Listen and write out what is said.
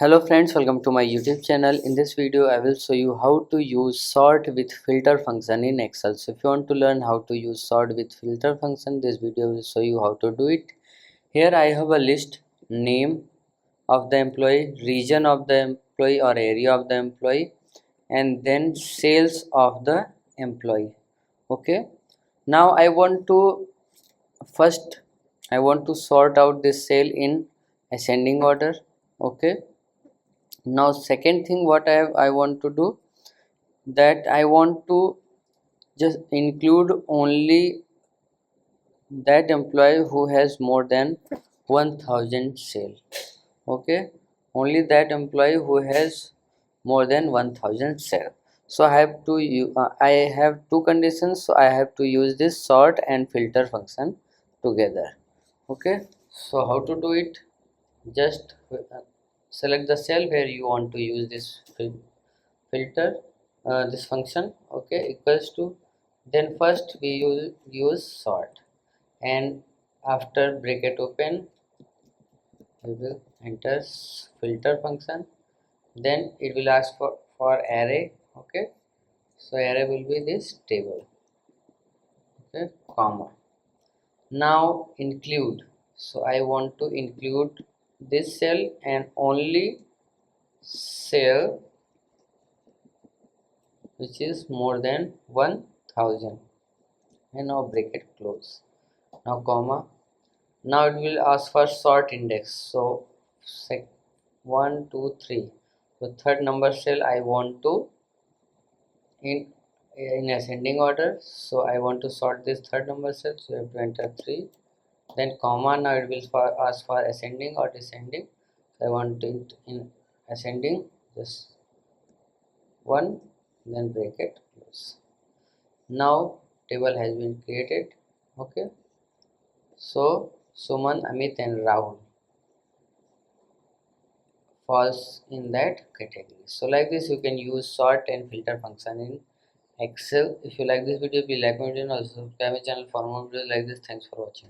Hello friends, welcome to my YouTube channel. In this video I will show you how to use sort with filter function in Excel. So if you want to learn how to use sort with filter function, this video will show you how to do it. Here I have a list: name of the employee, region of the employee or area of the employee, and then sales of the employee. Okay, now I want to sort out this cell in ascending order. Okay, now second thing what I want to do, that I want to just include only that employee who has more than 1000 sale. Okay, only that employee who has more than 1000 sale. So I have two conditions, so I have to use this sort and filter function together. Okay, so how to do it? Just select the cell where you want to use this filter, this function. Okay, equals to, then first we use sort, and after bracket open we will enter filter function. Then it will ask for array. Okay, so array will be this table. Okay, comma. Now include, so I want to include this cell and only cell which is more than 1000, and now bracket close. Now comma. Now it will ask for sort index. So 1 2 3, the third number cell I want to in ascending order, so I want to sort this third number cell, so you have to enter 3, then comma. Now it will ask for ascending or descending, so I want it in ascending, just 1, then bracket close. Now table has been created. Okay, so Suman, Amit and Rahul falls in that category. So like this you can use sort and filter function in Excel. If you like this video, please like my video and also subscribe my channel for more videos like this. Thanks for watching.